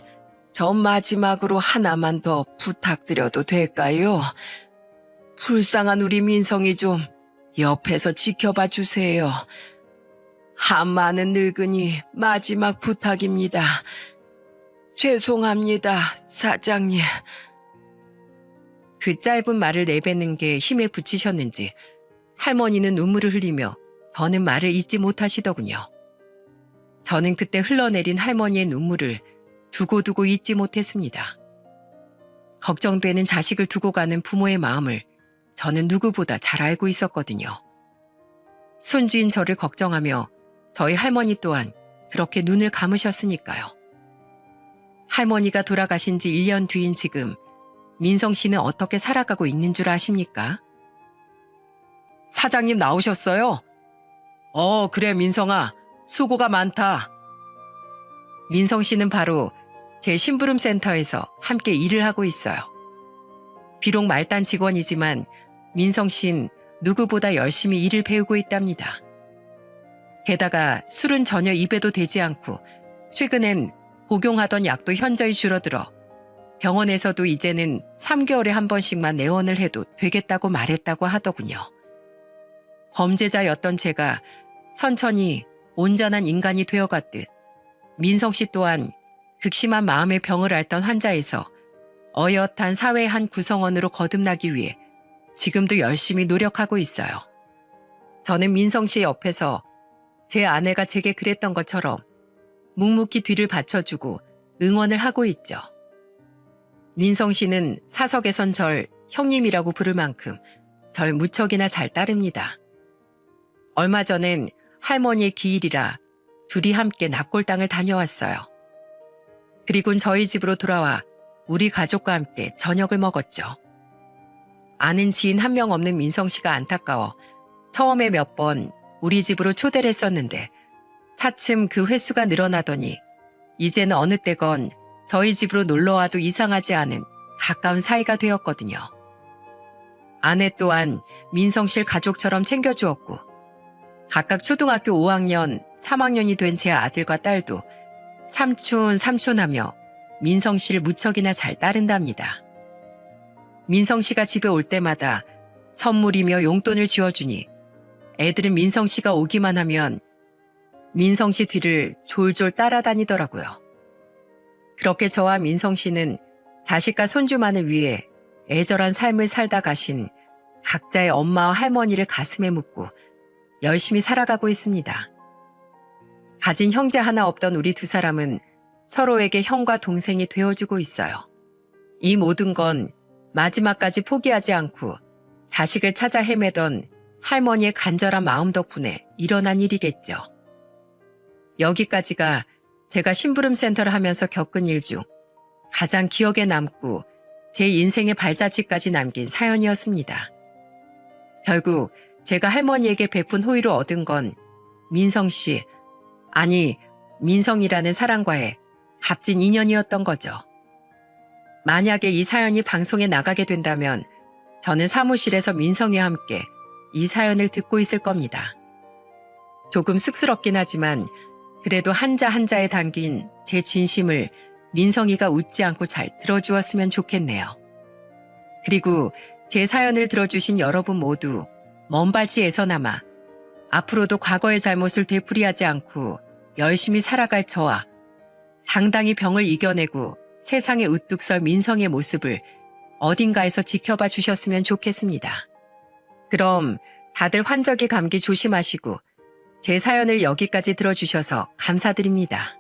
저 마지막으로 하나만 더 부탁드려도 될까요? 불쌍한 우리 민성이 좀 옆에서 지켜봐 주세요. 한 많은 늙은이 마지막 부탁입니다. 죄송합니다, 사장님. 그 짧은 말을 내뱉는 게 힘에 부치셨는지 할머니는 눈물을 흘리며 더는 말을 잇지 못하시더군요. 저는 그때 흘러내린 할머니의 눈물을 두고두고 잊지 못했습니다. 걱정되는 자식을 두고 가는 부모의 마음을 저는 누구보다 잘 알고 있었거든요. 손주인 저를 걱정하며 저희 할머니 또한 그렇게 눈을 감으셨으니까요. 할머니가 돌아가신 지 1년 뒤인 지금 민성 씨는 어떻게 살아가고 있는 줄 아십니까? 사장님 나오셨어요? 그래 민성아, 수고가 많다. 민성 씨는 바로 제 심부름 센터에서 함께 일을 하고 있어요. 비록 말단 직원이지만 민성 씨는 누구보다 열심히 일을 배우고 있답니다. 게다가 술은 전혀 입에도 대지 않고 최근엔 복용하던 약도 현저히 줄어들어 병원에서도 이제는 3개월에 한 번씩만 내원을 해도 되겠다고 말했다고 하더군요. 범죄자였던 제가 천천히 온전한 인간이 되어갔듯 민성 씨 또한 극심한 마음의 병을 앓던 환자에서 어엿한 사회의 한 구성원으로 거듭나기 위해 지금도 열심히 노력하고 있어요. 저는 민성 씨 옆에서 제 아내가 제게 그랬던 것처럼 묵묵히 뒤를 받쳐주고 응원을 하고 있죠. 민성 씨는 사석에선 절 형님이라고 부를 만큼 절 무척이나 잘 따릅니다. 얼마 전엔 할머니의 기일이라 둘이 함께 납골당을 다녀왔어요. 그리곤 저희 집으로 돌아와 우리 가족과 함께 저녁을 먹었죠. 아는 지인 한 명 없는 민성 씨가 안타까워 처음에 몇 번 우리 집으로 초대를 했었는데 차츰 그 횟수가 늘어나더니 이제는 어느 때건 저희 집으로 놀러와도 이상하지 않은 가까운 사이가 되었거든요. 아내 또한 민성 씨를 가족처럼 챙겨주었고 각각 초등학교 5학년, 3학년이 된 제 아들과 딸도 삼촌, 삼촌하며 민성 씨를 무척이나 잘 따른답니다. 민성 씨가 집에 올 때마다 선물이며 용돈을 쥐어주니 애들은 민성 씨가 오기만 하면 민성 씨 뒤를 졸졸 따라다니더라고요. 그렇게 저와 민성 씨는 자식과 손주만을 위해 애절한 삶을 살다 가신 각자의 엄마와 할머니를 가슴에 묻고 열심히 살아가고 있습니다. 가진 형제 하나 없던 우리 두 사람은 서로에게 형과 동생이 되어주고 있어요. 이 모든 건 마지막까지 포기하지 않고 자식을 찾아 헤매던 할머니의 간절한 마음 덕분에 일어난 일이겠죠. 여기까지가 제가 심부름센터를 하면서 겪은 일 중 가장 기억에 남고 제 인생의 발자취까지 남긴 사연이었습니다. 결국 제가 할머니에게 베푼 호의로 얻은 건 민성 씨, 아니 민성이라는 사람과의 값진 인연이었던 거죠. 만약에 이 사연이 방송에 나가게 된다면 저는 사무실에서 민성이와 함께 이 사연을 듣고 있을 겁니다. 조금 쑥스럽긴 하지만 그래도 한자 한자에 담긴 제 진심을 민성이가 웃지 않고 잘 들어주었으면 좋겠네요. 그리고 제 사연을 들어주신 여러분 모두 먼 발치에서나마 앞으로도 과거의 잘못을 되풀이하지 않고 열심히 살아갈 저와 당당히 병을 이겨내고 세상에 우뚝 설 민성의 모습을 어딘가에서 지켜봐 주셨으면 좋겠습니다. 그럼 다들 환절기 감기 조심하시고 제 사연을 여기까지 들어주셔서 감사드립니다.